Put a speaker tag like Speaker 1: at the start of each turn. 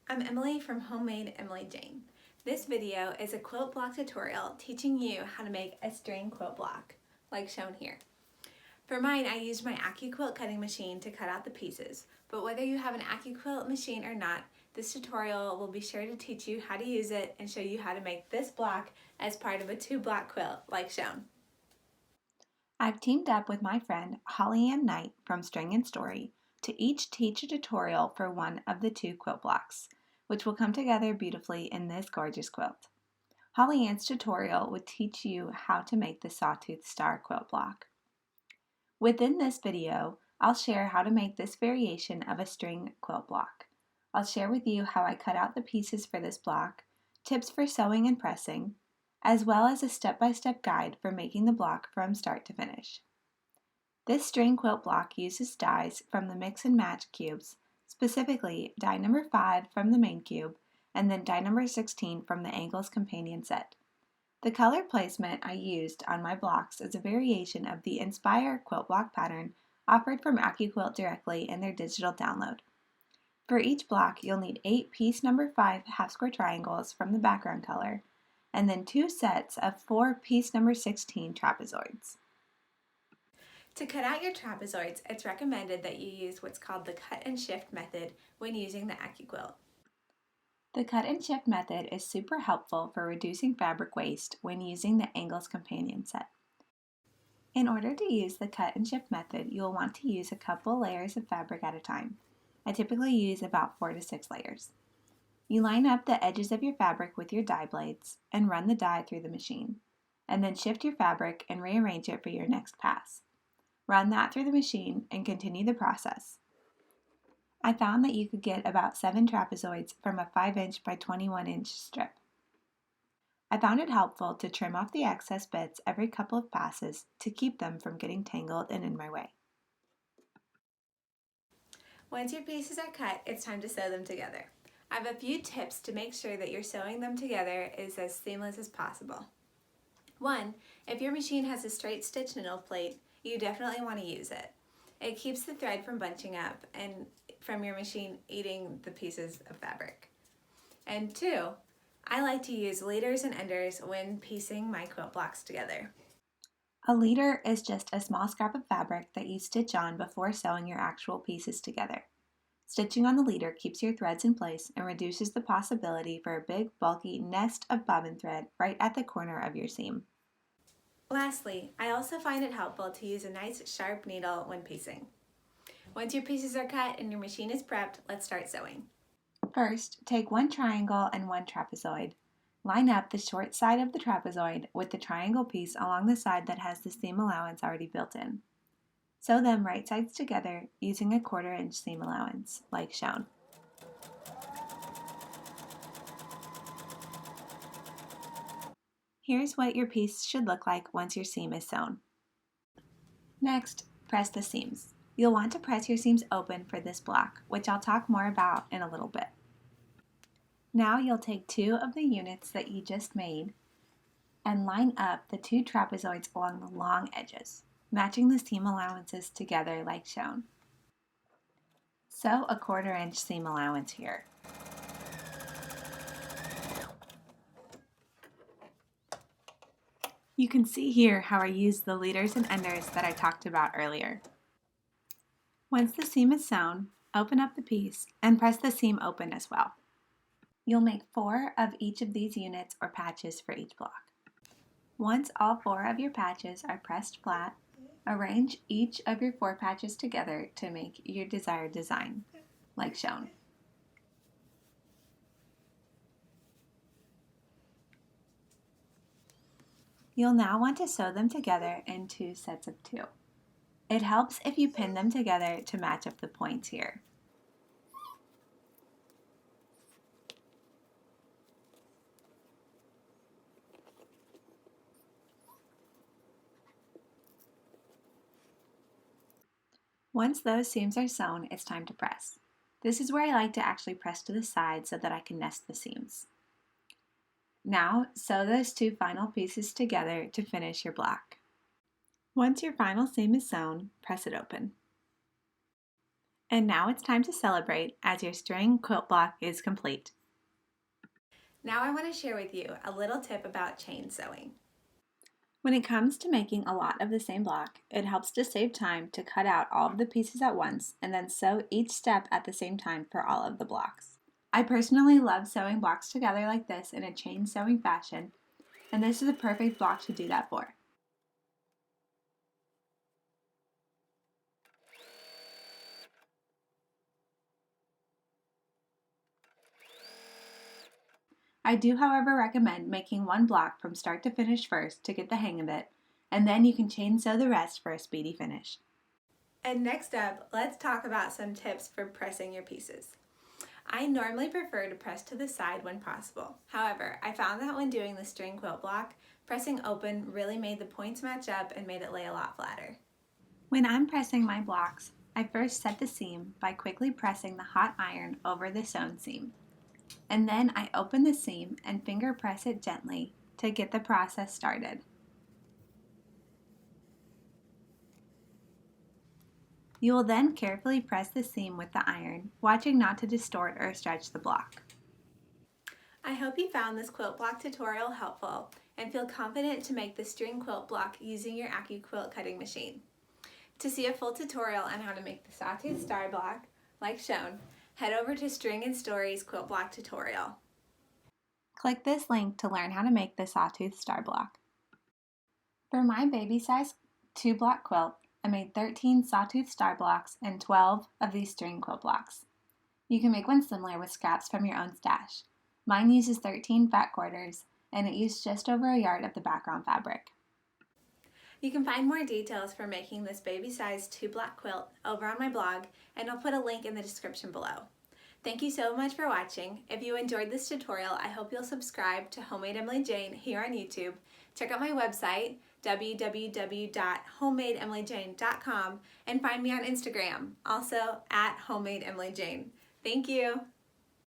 Speaker 1: I'm Emily from Homemade Emily Jane. This video is a quilt block tutorial teaching you how to make a string quilt block, like shown here. For mine, I used my AccuQuilt cutting machine to cut out the pieces, but whether you have an AccuQuilt machine or not, this tutorial will be sure to teach you how to use it and show you how to make this block as part of a 2-block quilt, like shown. I've teamed up with my friend HollyAnne Knight from String Story to each teach a tutorial for one of the 2 quilt blocks, which will come together beautifully in this gorgeous quilt. HollyAnne's tutorial would teach you how to make the Sawtooth star quilt block. Within this video, I'll share how to make this variation of a string quilt block. I'll share with you how I cut out the pieces for this block, tips for sewing and pressing, as well as a step-by-step guide for making the block from start to finish. This string quilt block uses dies from the Mix and Match cubes, specifically die number 5 from the main cube, and then die number 16 from the Angles companion set. The color placement I used on my blocks is a variation of the Inspire quilt block pattern offered from AccuQuilt directly in their digital download. For each block, you'll need 8 piece number 5 half square triangles from the background color, and then 2 sets of 4 piece number 16 trapezoids. To cut out your trapezoids, it's recommended that you use what's called the cut and shift method when using the AccuQuilt. The cut and shift method is super helpful for reducing fabric waste when using the Angles companion set. In order to use the cut and shift method, you'll want to use a couple layers of fabric at a time. I typically use about 4 to 6 layers. You line up the edges of your fabric with your die blades and run the die through the machine, and then shift your fabric and rearrange it for your next pass. Run that through the machine and continue the process. I found that you could get about 7 trapezoids from a 5-inch by 21-inch strip. I found it helpful to trim off the excess bits every couple of passes to keep them from getting tangled and in my way. Once your pieces are cut, it's time to sew them together. I have a few tips to make sure that your sewing them together is as seamless as possible. 1. If your machine has a straight stitch needle plate, you definitely want to use it. It keeps the thread from bunching up and from your machine eating the pieces of fabric. And 2, I like to use leaders and enders when piecing my quilt blocks together. A leader is just a small scrap of fabric that you stitch on before sewing your actual pieces together. Stitching on the leader keeps your threads in place and reduces the possibility for a big, bulky nest of bobbin thread right at the corner of your seam. Lastly, I also find it helpful to use a nice sharp needle when piecing. Once your pieces are cut and your machine is prepped, let's start sewing. First, take 1 triangle and 1 trapezoid. Line up the short side of the trapezoid with the triangle piece along the side that has the seam allowance already built in. Sew them right sides together using a 1/4 inch seam allowance, like shown. Here's what your piece should look like once your seam is sewn. Next, press the seams. You'll want to press your seams open for this block, which I'll talk more about in a little bit. Now you'll take 2 of the units that you just made and line up the 2 trapezoids along the long edges, matching the seam allowances together like shown. Sew a 1/4 inch seam allowance here. You can see here how I used the leaders and enders that I talked about earlier. Once the seam is sewn, open up the piece and press the seam open as well. You'll make 4 of each of these units or patches for each block. Once all 4 of your patches are pressed flat, arrange each of your 4 patches together to make your desired design, like shown. You'll now want to sew them together in 2 sets of 2. It helps if you pin them together to match up the points here. Once those seams are sewn, it's time to press. This is where I like to actually press to the side so that I can nest the seams. Now, sew those 2 final pieces together to finish your block. Once your final seam is sewn, press it open. And now it's time to celebrate as your string quilt block is complete. Now I want to share with you a little tip about chain sewing. When it comes to making a lot of the same block, it helps to save time to cut out all of the pieces at once and then sew each step at the same time for all of the blocks. I personally love sewing blocks together like this in a chain sewing fashion, and this is a perfect block to do that for. I do, however, recommend making one block from start to finish first to get the hang of it, and then you can chain sew the rest for a speedy finish. And next up, let's talk about some tips for pressing your pieces. I normally prefer to press to the side when possible. However, I found that when doing the string quilt block, pressing open really made the points match up and made it lay a lot flatter. When I'm pressing my blocks, I first set the seam by quickly pressing the hot iron over the sewn seam. And then I open the seam and finger press it gently to get the process started. You will then carefully press the seam with the iron, watching not to distort or stretch the block. I hope you found this quilt block tutorial helpful and feel confident to make the string quilt block using your AccuQuilt cutting machine. To see a full tutorial on how to make the Sawtooth star block, like shown, head over to String and Stories Quilt Block tutorial. Click this link to learn how to make the Sawtooth star block. For my baby size 2-block quilt, I made 13 Sawtooth star blocks and 12 of these string quilt blocks. You can make one similar with scraps from your own stash. Mine uses 13 fat quarters, and it used just over a yard of the background fabric. You can find more details for making this baby size 2-block quilt over on my blog, and I'll put a link in the description below. Thank you so much for watching. If you enjoyed this tutorial, I hope you'll subscribe to Homemade Emily Jane here on YouTube. Check out my website, www.homemadeemilyjane.com, and find me on Instagram, also @HomemadeEmilyJane. Thank you.